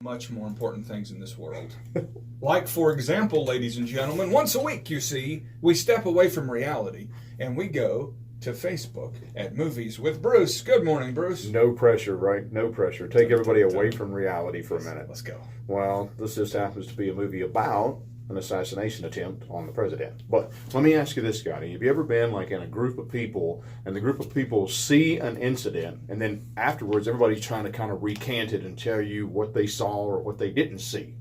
much more important things in this world. Like, for example, ladies and gentlemen, once a week, you see, we step away from reality and we go to Facebook at Movies with Bruce. Good morning, Bruce. No pressure, right? No pressure. Take everybody away from reality for a minute. Let's go. Well, this just happens to be a movie about an assassination attempt on the president. But let me ask you this, Scotty. Have you ever been like in a group of people and the group of people see an incident and then afterwards everybody's trying to kind of recant it and tell you what they saw or what they didn't see?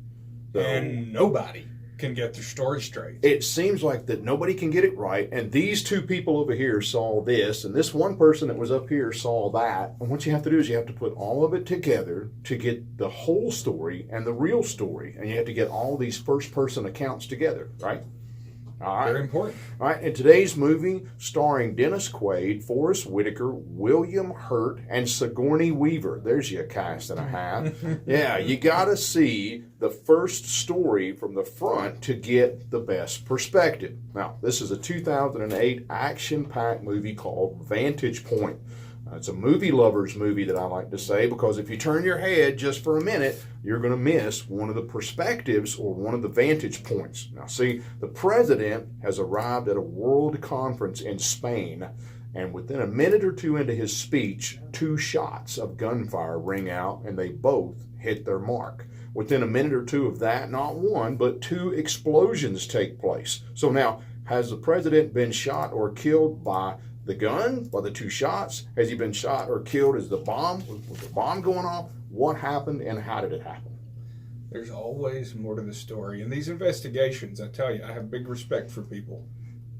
So, and nobody can get their story straight. It seems like that nobody can get it right, and these two people over here saw this, and this one person that was up here saw that, and what you have to do is you have to put all of it together to get the whole story and the real story, and you have to get all these first-person accounts together, right? All right. Very important. All right, in today's movie, starring Dennis Quaid, Forrest Whitaker, William Hurt, and Sigourney Weaver. There's your cast and a half. Yeah, you got to see the first story from the front to get the best perspective. Now, this is a 2008 action-packed movie called Vantage Point. It's a movie lover's movie that I like to say, because if you turn your head just for a minute, you're going to miss one of the perspectives or one of the vantage points. Now, see, the president has arrived at a world conference in Spain, and within a minute or two into his speech, 2 shots of gunfire ring out, and they both hit their mark. Within a minute or two of that, not one, but 2 explosions take place. So now, has the president been shot or killed by the gun, by the 2 shots? Has he been shot or killed? Is the bomb, was the bomb going off? What happened and how did it happen? There's always more to the story. In these investigations, I tell you, I have big respect for people.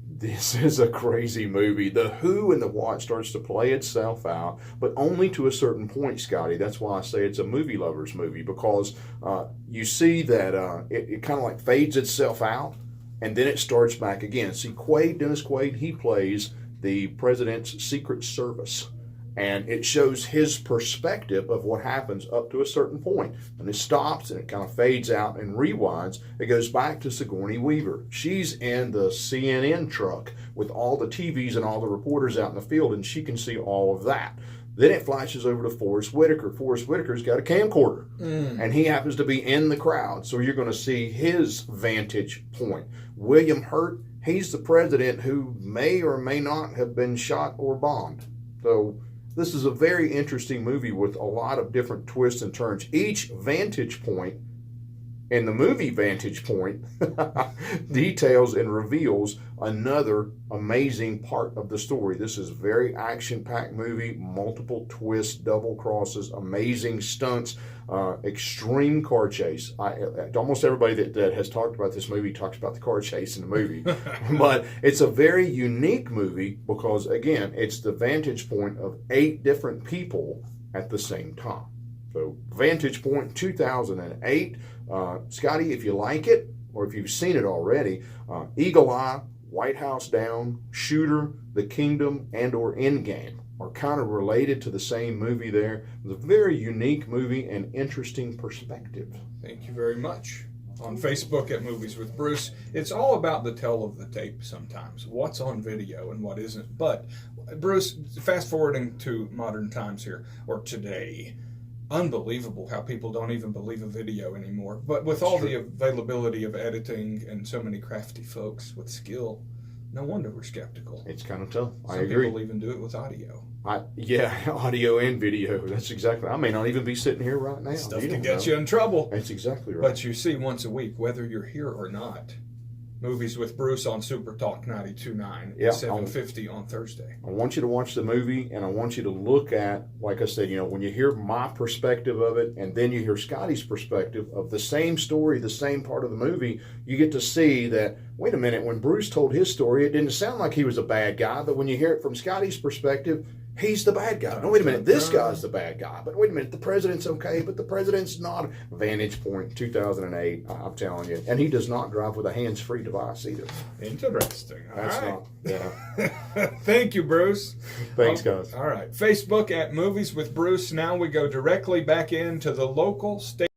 This is a crazy movie. The who and the what starts to play itself out, but only to a certain point, Scotty. That's why I say it's a movie lover's movie, because you see that it kind of like fades itself out, and then it starts back again. See, Dennis Quaid, he plays the president's Secret Service, and it shows his perspective of what happens up to a certain point. And it stops and it kind of fades out and rewinds. It goes back to Sigourney Weaver. She's in the CNN truck with all the TVs and all the reporters out in the field, and she can see all of that. Then it flashes over to Forrest Whitaker. Forrest Whitaker's got a camcorder, and he happens to be in the crowd, so you're going to see his vantage point. William Hurt, he's the president who may or may not have been shot or bombed. So this is a very interesting movie with a lot of different twists and turns. Each vantage point in the movie Vantage Point details and reveals another amazing part of the story. This is a very action-packed movie, multiple twists, double crosses, amazing stunts, extreme car chase. Almost everybody that has talked about this movie talks about the car chase in the movie. But it's a very unique movie because, again, it's the vantage point of 8 different people at the same time. So Vantage Point 2008. Scotty, if you like it, or if you've seen it already, Eagle Eye, White House Down, Shooter, The Kingdom, and or Endgame are kind of related to the same movie there. It's a very unique movie and interesting perspective. Thank you very much. On Facebook at Movies with Bruce, it's all about the tell of the tape sometimes. What's on video and what isn't. But, Bruce, fast forwarding to modern times here, or today, unbelievable how people don't even believe a video anymore. But with all the availability of editing and so many crafty folks with skill, no wonder we're skeptical. It's kind of tough. I Some agree. people even do it with audio. Yeah, audio and video. That's exactly. I may not even be sitting here right now. Stuff can get you in trouble. That's exactly right. But you see, once a week, whether you're here or not, Movies with Bruce on Super Talk 92.9 at 7:50 on Thursday. I want you to watch the movie, and I want you to look at, like I said, when you hear my perspective of it, and then you hear Scotty's perspective of the same story, the same part of the movie, you get to see that, wait a minute, when Bruce told his story, it didn't sound like he was a bad guy, but when you hear it from Scotty's perspective, he's the bad guy. No, wait a minute, this guy's the bad guy. But wait a minute, the president's okay, but the president's not. Vantage Point 2008, I'm telling you. And he does not drive with a hands-free device either. Interesting. That's all right. not, yeah. Thank you, Bruce. Thanks, guys. All right. Facebook at Movies with Bruce. Now we go directly back into the local state.